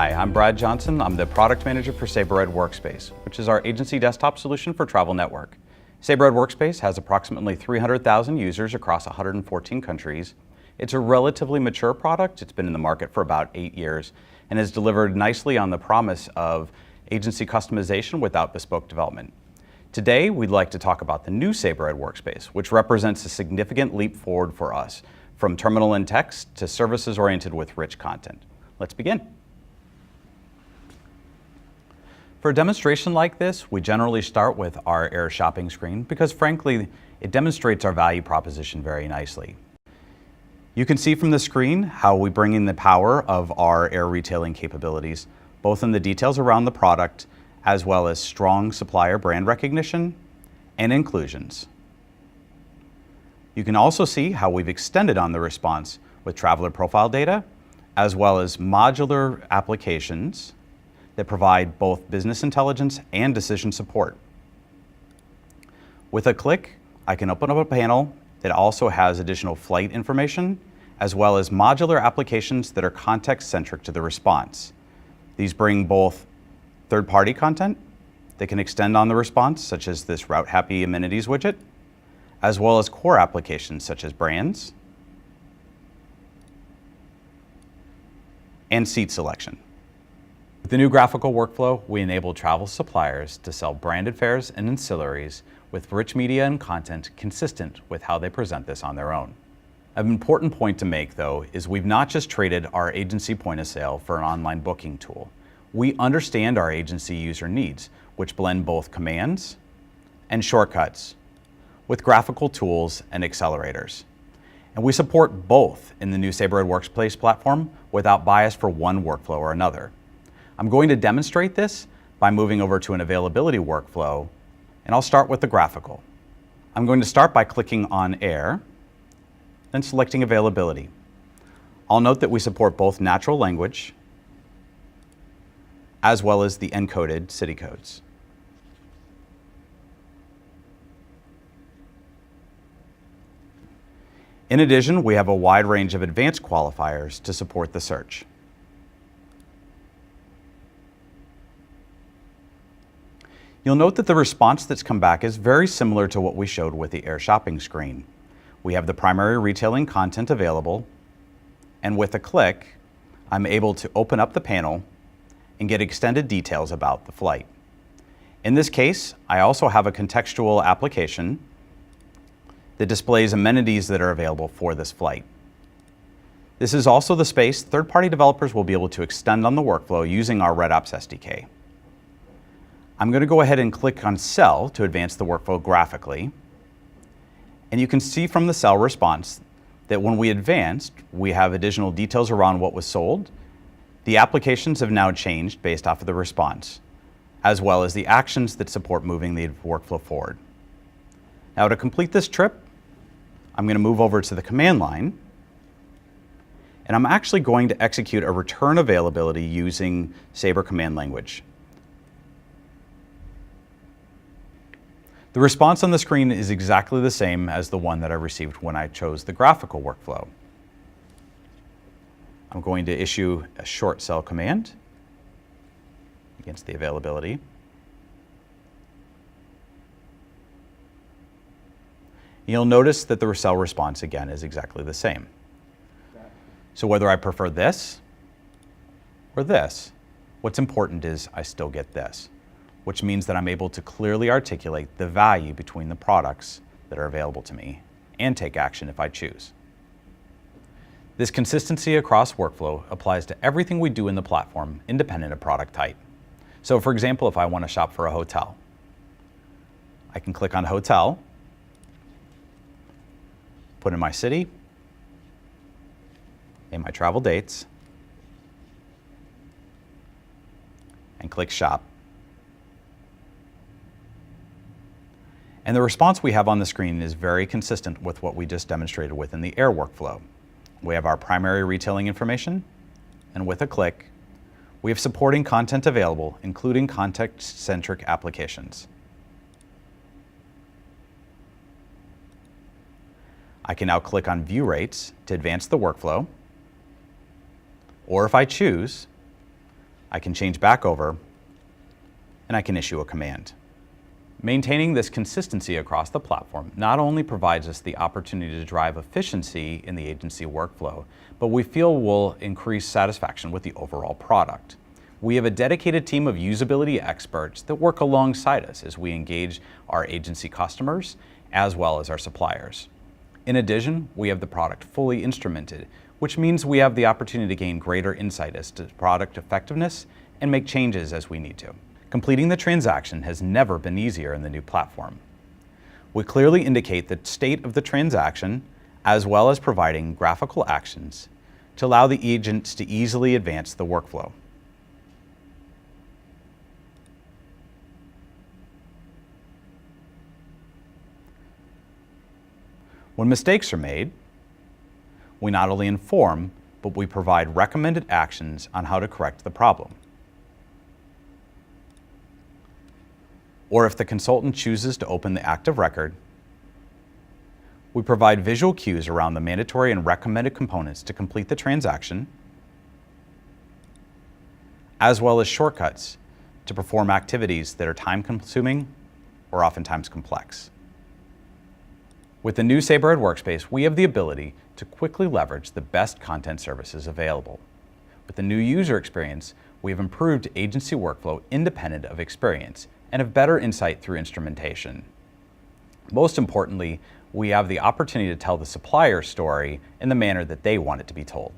Hi, I'm Brad Johnson. I'm the product manager for Sabre Workspace, which is our agency desktop solution for Travel Network. Sabre Workspace has approximately 300,000 users across 114 countries. It's a relatively mature product. It's been in the market for about 8 years and has delivered nicely on the promise of agency customization without bespoke development. Today, we'd like to talk about the new Sabre Workspace, which represents a significant leap forward for us, from terminal and text to services oriented with rich content. Let's begin. For a demonstration like this, we generally start with our Air shopping screen because frankly, it demonstrates our value proposition very nicely. You can see from the screen how we bring in the power of our Air retailing capabilities, both in the details around the product, as well as strong supplier brand recognition and inclusions. You can also see how we've extended on the response with traveler profile data, as well as modular applications that provide both business intelligence and decision support. With a click, I can open up a panel that also has additional flight information, as well as modular applications that are context-centric to the response. These bring both third-party content that can extend on the response, such as this Route Happy Amenities widget, as well as core applications such as brands and seat selection. With the new graphical workflow, we enable travel suppliers to sell branded fares and ancillaries with rich media and content consistent with how they present this on their own. An important point to make, though, is we've not just traded our agency point of sale for an online booking tool. We understand our agency user needs, which blend both commands and shortcuts with graphical tools and accelerators. And we support both in the new Sabre Workspace platform without bias for one workflow or another. I'm going to demonstrate this by moving over to an availability workflow, and I'll start with the graphical. I'm going to start by clicking on Air, then selecting availability. I'll note that we support both natural language as well as the encoded city codes. In addition, we have a wide range of advanced qualifiers to support the search. You'll note that the response that's come back is very similar to what we showed with the Air shopping screen. We have the primary retailing content available, and with a click, I'm able to open up the panel and get extended details about the flight. In this case, I also have a contextual application that displays amenities that are available for this flight. This is also the space third-party developers will be able to extend on the workflow using our RedOps SDK. I'm going to go ahead and click on Sell to advance the workflow graphically. And you can see from the Sell response that when we advanced, we have additional details around what was sold. The applications have now changed based off of the response, as well as the actions that support moving the workflow forward. Now to complete this trip, I'm going to move over to the command line, and I'm actually going to execute a return availability using Sabre command language. The response on the screen is exactly the same as the one that I received when I chose the graphical workflow. I'm going to issue a short sell command against the availability. You'll notice that the sell response again is exactly the same. So whether I prefer this or this, what's important is I still get this, which means that I'm able to clearly articulate the value between the products that are available to me and take action if I choose. This consistency across workflow applies to everything we do in the platform, independent of product type. So for example, if I want to shop for a hotel, I can click on Hotel, put in my city and my travel dates, and click Shop. And the response we have on the screen is very consistent with what we just demonstrated within the Air workflow. We have our primary retailing information, and with a click, we have supporting content available, including context-centric applications. I can now click on View Rates to advance the workflow, or if I choose, I can change back over, and I can issue a command. Maintaining this consistency across the platform not only provides us the opportunity to drive efficiency in the agency workflow, but we feel will increase satisfaction with the overall product. We have a dedicated team of usability experts that work alongside us as we engage our agency customers as well as our suppliers. In addition, we have the product fully instrumented, which means we have the opportunity to gain greater insight as to product effectiveness and make changes as we need to. Completing the transaction has never been easier in the new platform. We clearly indicate the state of the transaction as well as providing graphical actions to allow the agents to easily advance the workflow. When mistakes are made, we not only inform, but we provide recommended actions on how to correct the problem. Or if the consultant chooses to open the active record, we provide visual cues around the mandatory and recommended components to complete the transaction, as well as shortcuts to perform activities that are time-consuming or oftentimes complex. With the new Sabre Workspace, we have the ability to quickly leverage the best content services available. With the new user experience, we have improved agency workflow independent of experience and have better insight through instrumentation. Most importantly, we have the opportunity to tell the supplier story in the manner that they want it to be told.